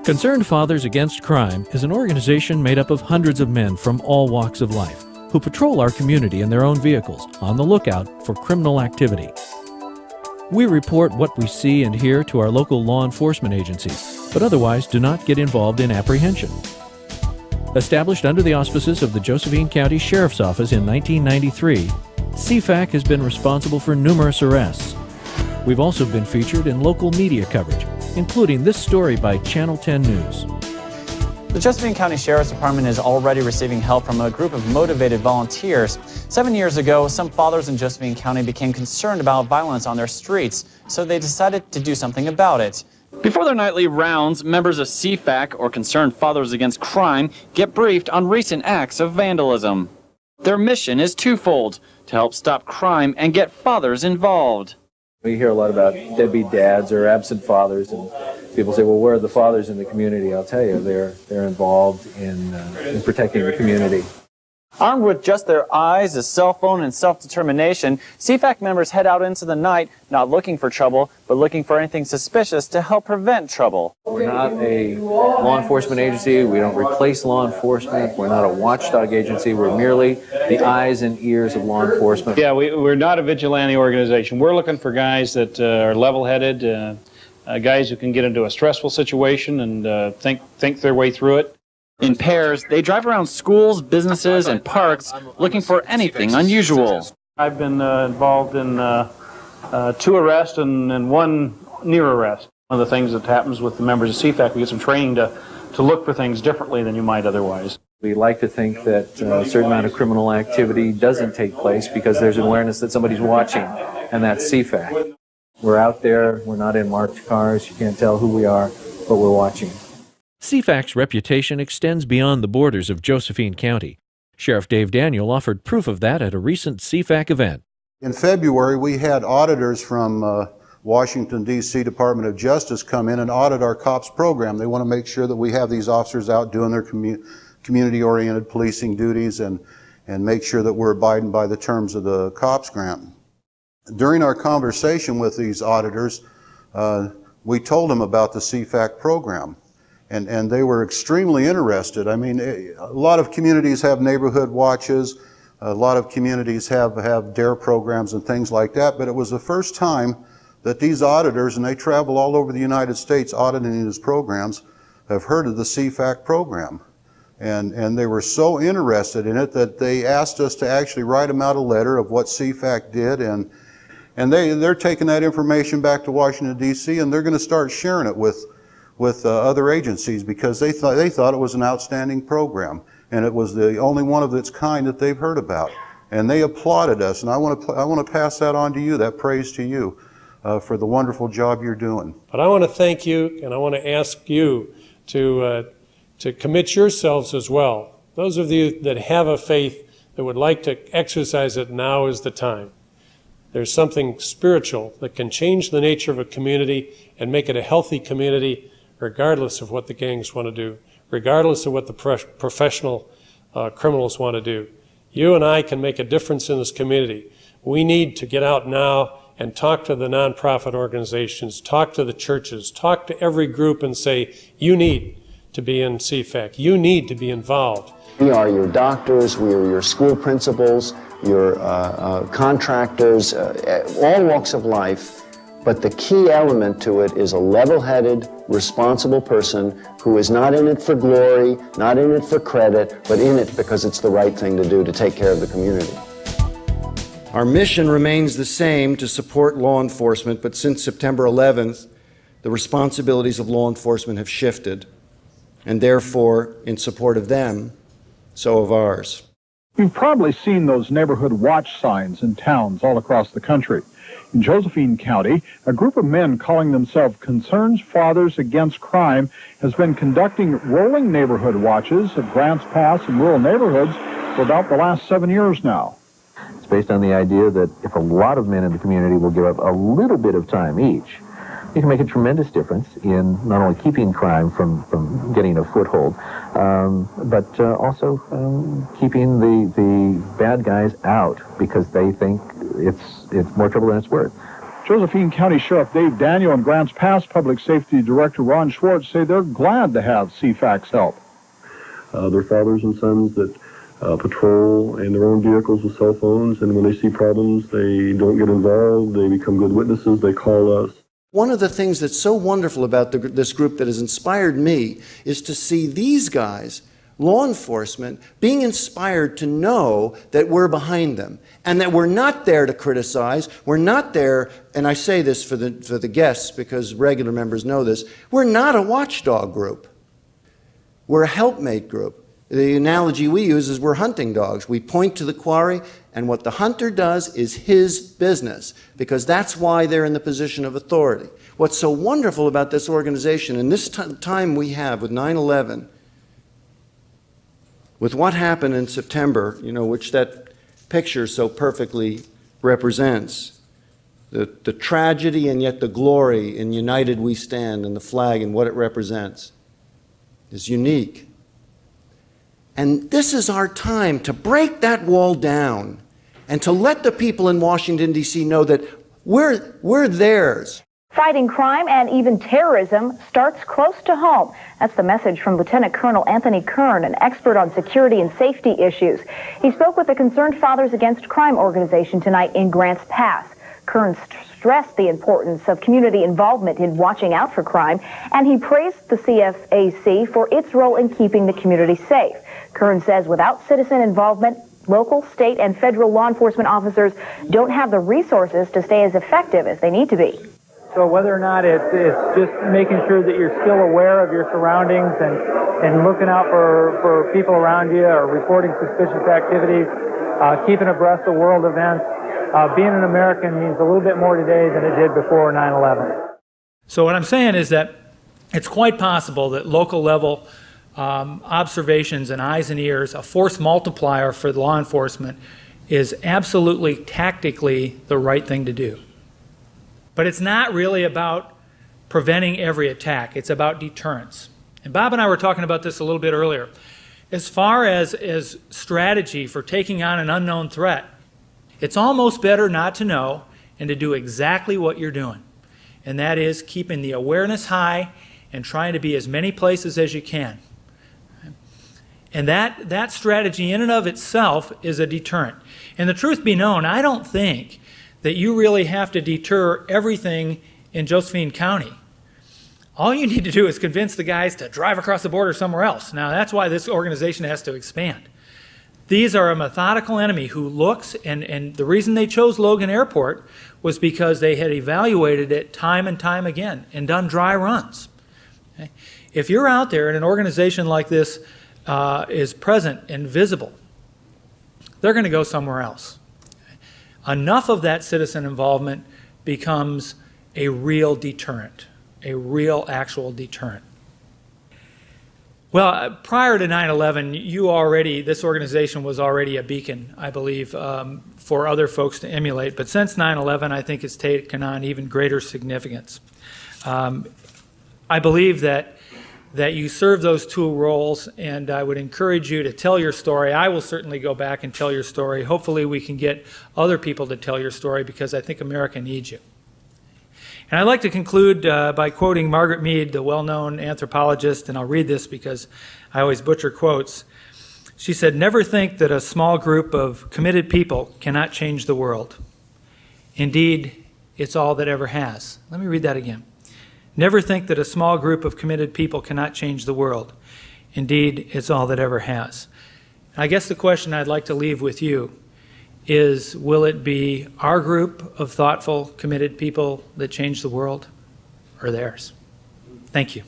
Concerned Fathers Against Crime is an organization made up of hundreds of men from all walks of life who patrol our community in their own vehicles on the lookout for criminal activity. We report what we see and hear to our local law enforcement agencies, but otherwise do not get involved in apprehension. Established under the auspices of the Josephine County Sheriff's Office in 1993, CFAC has been responsible for numerous arrests. We've also been featured in local media coverage, including this story by Channel 10 News. The Josephine County Sheriff's Department is already receiving help from a group of motivated volunteers. 7 years ago, some fathers in Josephine County became concerned about violence on their streets, so they decided to do something about it. Before their nightly rounds, members of CFAC, or Concerned Fathers Against Crime, get briefed on recent acts of vandalism. Their mission is twofold: to help stop crime and get fathers involved. We hear a lot about deadbeat dads or absent fathers, and people say, well, where are the fathers in the community? I'll tell you, they're involved in protecting the community. Armed with just their eyes, a cell phone, and self-determination, CFAC members head out into the night, not looking for trouble, but looking for anything suspicious to help prevent trouble. We're not a law enforcement agency. We don't replace law enforcement. We're not a watchdog agency. We're merely the eyes and ears of law enforcement. Yeah, we're not a vigilante organization. We're looking for guys that are level-headed, guys who can get into a stressful situation and think their way through it. In pairs, they drive around schools, businesses, and parks looking for anything unusual. I've been involved in 2 arrests and 1 near arrest. One of the things that happens with the members of CFAC, we get some training to look for things differently than you might otherwise. We like to think that a certain amount of criminal activity doesn't take place because there's an awareness that somebody's watching, and that's CFAC. We're out there, we're not in marked cars, you can't tell who we are, but we're watching. CFAC's reputation extends beyond the borders of Josephine County. Sheriff Dave Daniel offered proof of that at a recent CFAC event. In February, we had auditors from Washington, D.C. Department of Justice come in and audit our COPS program. They want to make sure that we have these officers out doing their community-oriented policing duties and make sure that we're abiding by the terms of the COPS grant. During our conversation with these auditors, we told them about the CFAC program. And they were extremely interested. I mean, a lot of communities have neighborhood watches. A lot of communities have DARE programs and things like that. But it was the first time that these auditors, and they travel all over the United States auditing these programs, have heard of the CFAC program. And they were so interested in it that they asked us to actually write them out a letter of what CFAC did. And they're taking that information back to Washington, D.C., and they're going to start sharing it with other agencies because they thought it was an outstanding program, and it was the only one of its kind that they've heard about, and they applauded us. And I want to pass that on to you, that praise to you, for the wonderful job you're doing. But I want to thank you, and I want to ask you to commit yourselves as well. Those of you that have a faith that would like to exercise it, now is the time. There's something spiritual that can change the nature of a community and make it a healthy community, regardless of what the gangs want to do, regardless of what the professional criminals want to do. You and I can make a difference in this community. We need to get out now and talk to the nonprofit organizations, talk to the churches, talk to every group and say, you need to be in CFAC. You need to be involved. We are your doctors, we are your school principals, your contractors, all walks of life. But the key element to it is a level-headed, responsible person who is not in it for glory, not in it for credit, but in it because it's the right thing to do to take care of the community. Our mission remains the same, to support law enforcement, but since September 11th, the responsibilities of law enforcement have shifted, and therefore, in support of them, so have ours. You've probably seen those neighborhood watch signs in towns all across the country. In Josephine County, a group of men calling themselves Concerned Fathers Against Crime has been conducting rolling neighborhood watches at Grants Pass and rural neighborhoods for about the last 7 years now. It's based on the idea that if a lot of men in the community will give up a little bit of time each, you can make a tremendous difference in not only keeping crime from getting a foothold, but also keeping the bad guys out because they think it's more trouble than it's worth. Josephine County Sheriff Dave Daniel and Grants Pass Public Safety Director Ron Schwartz say they're glad to have CFAC's help. They're fathers and sons that patrol in their own vehicles with cell phones, and when they see problems, they don't get involved. They become good witnesses. They call us. One of the things that's so wonderful about this group that has inspired me is to see these guys, law enforcement, being inspired to know that we're behind them and that we're not there to criticize. We're not there, and I say this for the guests because regular members know this, we're not a watchdog group. We're a helpmate group. The analogy we use is we're hunting dogs. We point to the quarry, and what the hunter does is his business, because that's why they're in the position of authority. What's so wonderful about this organization, and this time we have with 9/11, with what happened in September, which that picture so perfectly represents, the tragedy and yet the glory in United We Stand and the flag and what it represents, is unique. And this is our time to break that wall down and to let the people in Washington, D.C. know that we're theirs. Fighting crime and even terrorism starts close to home. That's the message from Lieutenant Colonel Anthony Kern, an expert on security and safety issues. He spoke with the Concerned Fathers Against Crime organization tonight in Grants Pass. Kern stressed the importance of community involvement in watching out for crime, and he praised the CFAC for its role in keeping the community safe. Kern says without citizen involvement, local, state, and federal law enforcement officers don't have the resources to stay as effective as they need to be. So whether or not it's just making sure that you're still aware of your surroundings and looking out for people around you or reporting suspicious activities, keeping abreast of world events, being an American means a little bit more today than it did before 9/11. So what I'm saying is that it's quite possible that local level observations and eyes and ears, a force multiplier for law enforcement, is absolutely tactically the right thing to do. But it's not really about preventing every attack. It's about deterrence. And Bob and I were talking about this a little bit earlier. As far as strategy for taking on an unknown threat, it's almost better not to know and to do exactly what you're doing. And that is keeping the awareness high and trying to be as many places as you can. And that strategy in and of itself is a deterrent. And the truth be known, I don't think that you really have to deter everything in Josephine County. All you need to do is convince the guys to drive across the border somewhere else. Now, that's why this organization has to expand. These are a methodical enemy who looks, and the reason they chose Logan Airport was because they had evaluated it time and time again and done dry runs. Okay? If you're out there and an organization like this is present and visible, they're going to go somewhere else. Enough of that citizen involvement becomes a real deterrent, a real actual deterrent. Well, prior to 9/11, this organization was already a beacon, I believe, for other folks to emulate. But since 9/11, I think it's taken on even greater significance. I believe that you serve those two roles, and I would encourage you to tell your story. I will certainly go back and tell your story. Hopefully we can get other people to tell your story, because I think America needs you. And I'd like to conclude by quoting Margaret Mead, the well-known anthropologist, and I'll read this because I always butcher quotes. She said, "Never think that a small group of committed people cannot change the world. Indeed, it's all that ever has." Let me read that again. "Never think that a small group of committed people cannot change the world. Indeed, it's all that ever has." I guess the question I'd like to leave with you is, will it be our group of thoughtful, committed people that change the world, or theirs? Thank you.